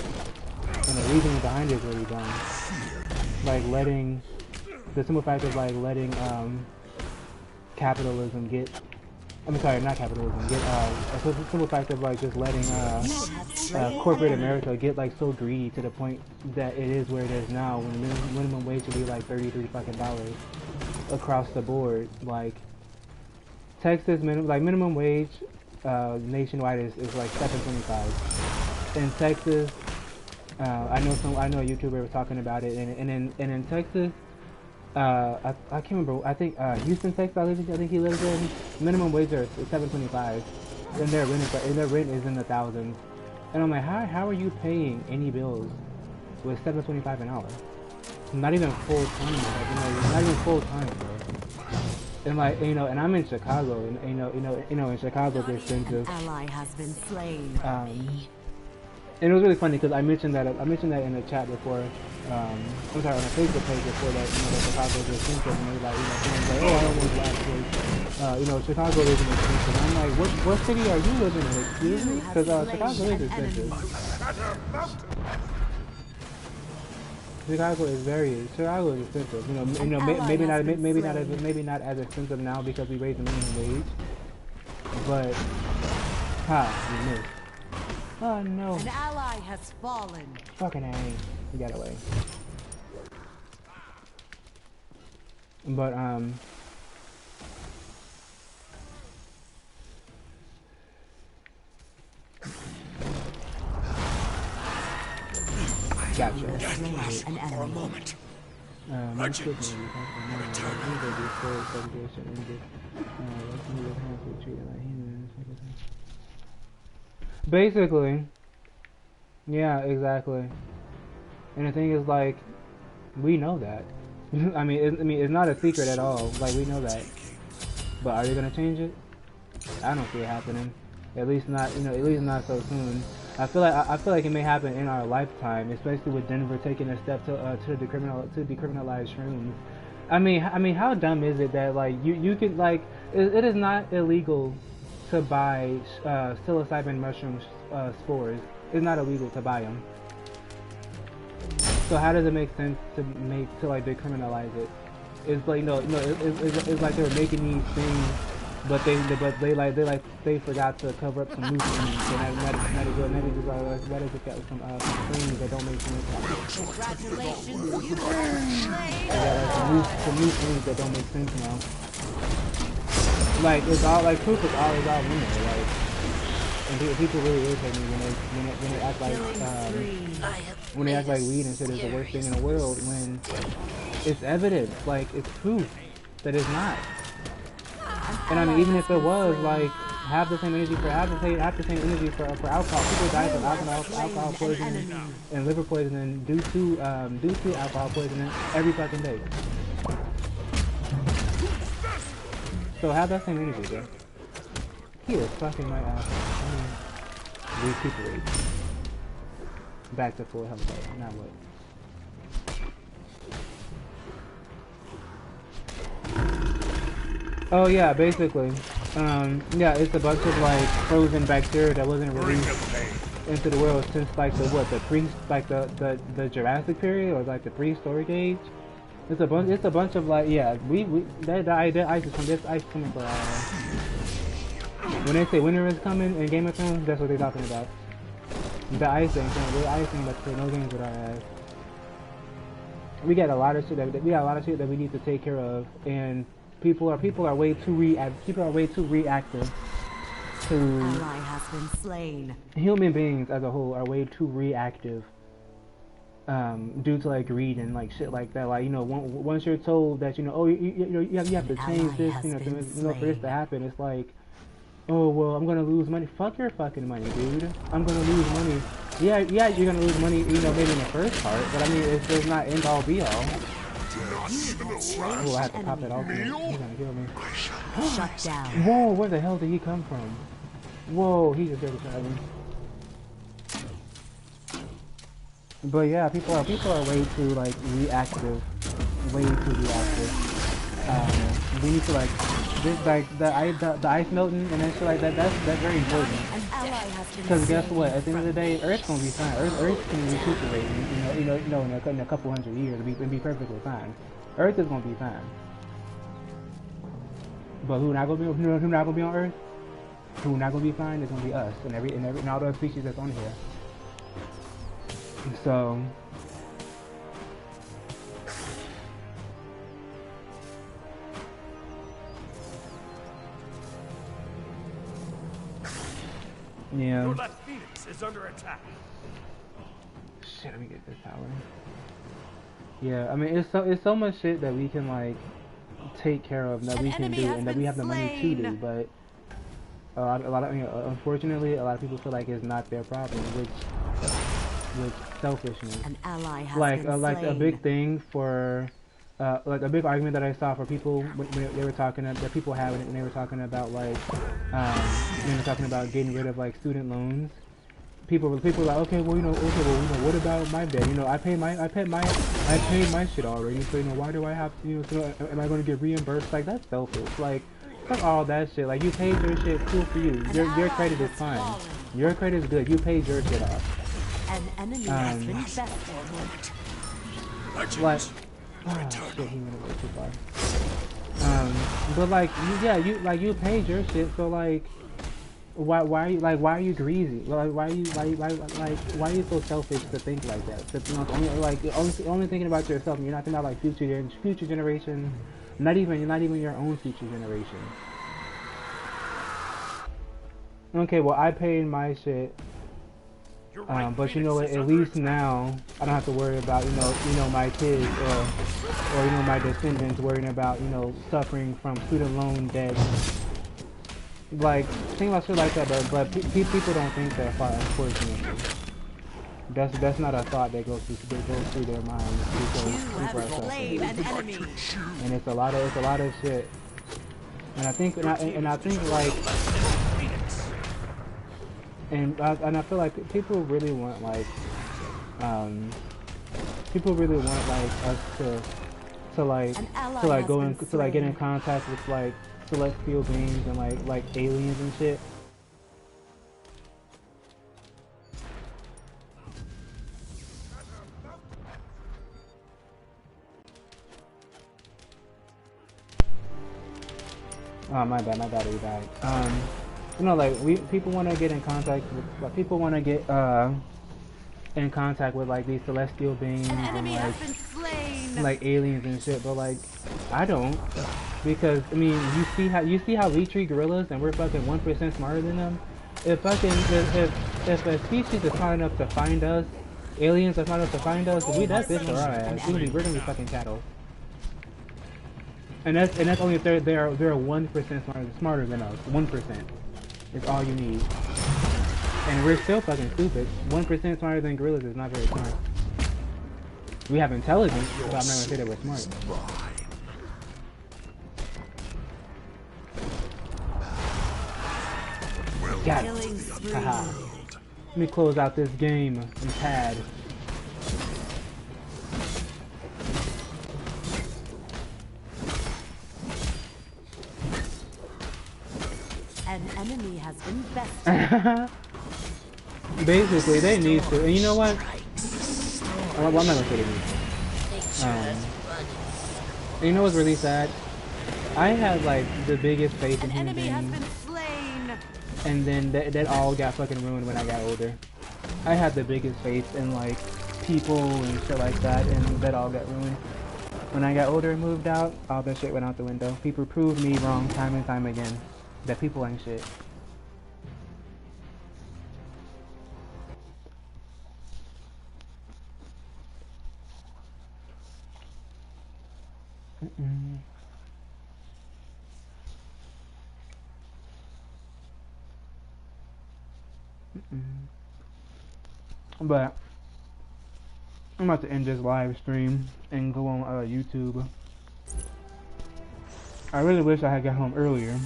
And the reason behind it is really dumb. Like letting the simple fact of like letting capitalism get, I'm sorry, not capitalism, get a simple fact of like just letting corporate America get like so greedy to the point that it is where it is now, when minimum wage should be like $33 fucking across the board. Like, Texas minimum wage nationwide is like $7.25. In Texas, I know a YouTuber was talking about it, and in Texas, I can't remember. I think Houston, Texas. I think he lives in. Minimum wage is $7.25, and their rent is in the thousands. And I'm like, how are you paying any bills with $7.25 an hour? Not even full time, like, not even full time, bro. And like, and I'm in Chicago, and in Chicago they're expensive. An ally has been slain. And it was really funny because I mentioned that in the chat before. I'm sorry, on a Facebook page before that, that Chicago is expensive, and they like, someone's like, oh, I almost laughed. Chicago isn't expensive. And I'm like, what city are you living in? Excuse me? Because Chicago is expensive. Chicago is expensive. Maybe not as expensive now because we raised the minimum wage. But you missed. Oh no. An ally has fallen. Fucking A. We got away. But gotcha. An enemy. For a moment. Legends. Basically, yeah, exactly. And the thing is, like, we know that. I mean, it's not a secret at all. Like, we know that. But are they gonna change it? I don't see it happening. At least not, at least not so soon. I feel like it may happen in our lifetime, especially with Denver taking a step to decriminalize shrooms. I mean, how dumb is it that like you could like it is not illegal to buy psilocybin mushroom spores. It's not illegal to buy them. So how does it make sense to like decriminalize it? It's like it's like they're making these things. But they forgot to cover up some loose things. So that is good. That is some things that don't make sense. Congratulations, you have Yeah, some loose things that don't make sense now. Like it's all like proof is all rumor. Like, and people really irritate me when they act like weed and shit is the worst thing in the world when it's evidence. Like it's proof that it's not. And I mean, even if it was, like, have the same energy for alcohol. People die from alcohol poisoning and liver poisoning due to alcohol poisoning every fucking day. So have that same energy, bro. He is fucking my ass. Recuperate. Back to full health. Now what? Oh yeah, basically. Yeah, it's a bunch of like frozen bacteria that wasn't released into the world since like the Jurassic period or like the prehistoric age. It's a bunch of like that ice is coming for when they say winter is coming in Game of Thrones, that's what they're talking about. The ice ain't coming. The ice ain't about to play no games with our ass. We got a lot of shit that we need to take care of, and people are way too reactive to ally has been slain. Human beings as a whole are way too reactive due to like greed and like shit like that. Like once you're told that you have to change this for this to happen, it's like, oh well, I'm gonna lose money. Fuck your fucking money, dude. I'm gonna lose money. Yeah, you're gonna lose money. Maybe in the first part, but I mean, it's not end all be all. Oh, I have to pop that off. He's gonna kill me. Shut down. Whoa, where the hell did he come from? Whoa, he just got shot me. But yeah, people are way too like reactive. Way too reactive. We need to like this the ice melting and that shit like that. That's very important. Because guess what? At the end of the day, Earth's gonna be fine. Earth can recuperate. In a couple hundred years, and be perfectly fine. Earth is gonna be fine. But who not gonna be on Earth? Who not gonna be fine? It's gonna be us and all the species that's on here. So. Yeah. Your left Phoenix is under attack. Shit, let me get this tower. Yeah, I mean it's so much shit that we can like take care of, that we can do, and that we have the money to do. But a lot of unfortunately, a lot of people feel like it's not their problem, which selfishness. An ally has Like been like a slain. big thing for. Like a big argument that I saw for people when they were talking that people have when they were talking about like when they were talking about getting rid of like student loans. People were like, okay, well, what about my debt? I paid my shit already. So why do I have to? So am I going to get reimbursed? Like that's selfish. Like fuck all that shit. Like you paid your shit, cool for you. Your credit is fine. Your credit is good. You paid your shit off. An enemy has been bested. Like. Oh, shit, he went away too far. But like, you paid your shit, so like, why are you greasy? Like, why are you so selfish to think like that? To only thinking about yourself, and you're not thinking about like future generations, not even your own future generation. Okay, well I paid my shit. But you know what? At least now I don't have to worry about my kids or my descendants worrying about suffering from student loan debt. Like think about shit like that, but people don't think that far. Unfortunately, that's not a thought that goes through their minds. People are selfish. And it's a lot of shit. And I think like. And I feel like people really want like us to go in to like get in contact with like celestial beings and like aliens and shit. Oh my battery died. Like people want to get in contact with, like, people want to get in contact with like these celestial beings and like aliens and shit, but like I don't, because I mean you see how we treat gorillas and we're fucking 1% smarter than them. If a species is smart enough to find us, aliens are smart enough to find us, that's it for our ass. We're gonna be fucking cattle. And that's only if they're 1% smarter than us. 1%. Is all you need. And we're still fucking stupid. 1% smarter than gorillas is not very smart. We have intelligence, but I'm not gonna say that we're smart. Got it. Haha. Let me close out this game and pad. An enemy has been bested. Basically, they need to. And you know what? Well, I'm not gonna say they need to. And you know what's really sad? I had like the biggest faith in human beings, and then that all got fucking ruined when I got older. I had the biggest faith in like people and shit like that, and that all got ruined. When I got older and moved out, all that shit went out the window. People proved me wrong time and time again. That people ain't shit. But I'm about to end this live stream and go on YouTube. I really wish I had got home earlier.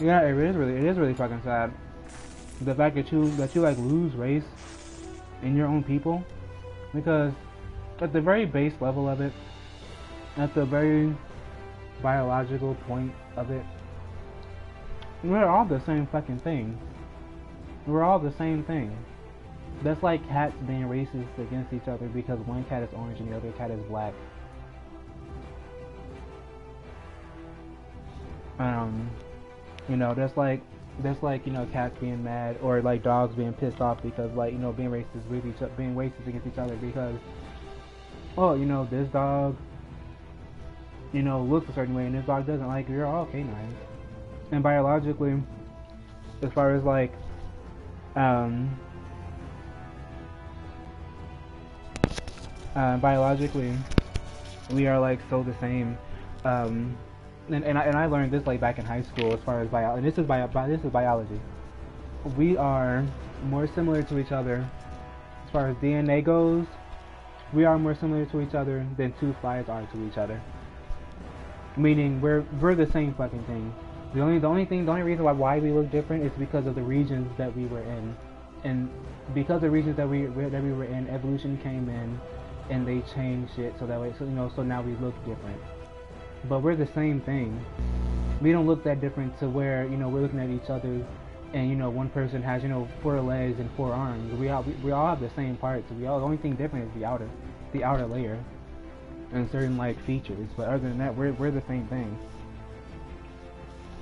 Yeah, it is really fucking sad. The fact that you like lose race in your own people, because at the very base level of it, at the very biological point of it, we're all the same fucking thing. We're all the same thing. That's like cats being racist against each other because one cat is orange and the other cat is black. That's like cats being mad, or like dogs being pissed off because like being racist against each other because, oh, this dog you know, looks a certain way, and this dog doesn't. Like, you're all canines. And biologically, as far as like, biologically, we are like so the same. And I learned this like back in high school as far as bio. And this is biology. We are more similar to each other as far as DNA goes. We are more similar to each other than two flies are to each other. Meaning we're the same fucking thing. The only reason why we look different is because of the regions that we were in, and because of the regions that we were in, evolution came in, and they changed shit so that way, so you know, so now we look different. But we're the same thing. We don't look that different to where, you know, we're looking at each other, and you know, one person has, you know, 4 legs and 4 arms. We all have the same parts. The only thing different is the outer layer, and certain like features. But other than that, we're the same thing.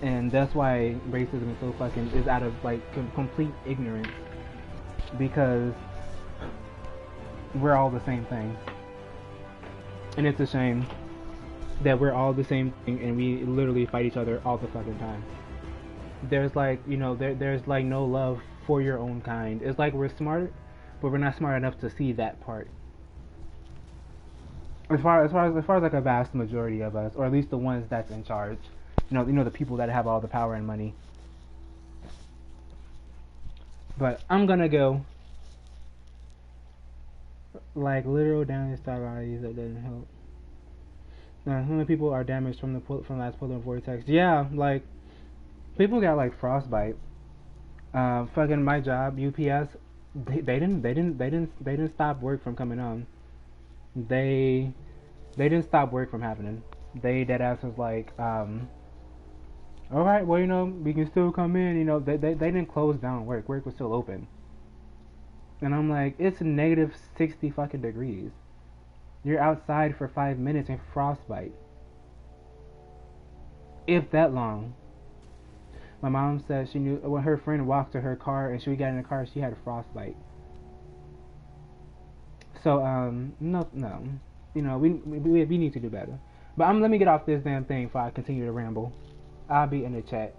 And that's why racism is so fucking is out of like complete ignorance, because we're all the same thing. And it's a shame that we're all the same thing and we literally fight each other all the fucking time. There's like, you know, there's like no love for your own kind. It's like we're smart, but we're not smart enough to see that part. As far as like a vast majority of us, or at least the ones that's in charge. You know the people that have all the power and money. But I'm gonna go like literal damage to our bodies. That doesn't help. Now, how many people are damaged from last polar vortex? Yeah, like people got like frostbite. Fucking my job, UPS. They didn't stop work from coming on. They didn't stop work from happening. They dead ass was like all right, well, you know, we can still come in. You know, they didn't close down work. Work was still open. And I'm like, it's negative 60 fucking degrees. You're outside for 5 minutes in frostbite. If that long. My mom said she knew when her friend walked to her car and she got in the car, she had frostbite. So, no. You know, we need to do better. But let me get off this damn thing before I continue to ramble. I'll be in the chat.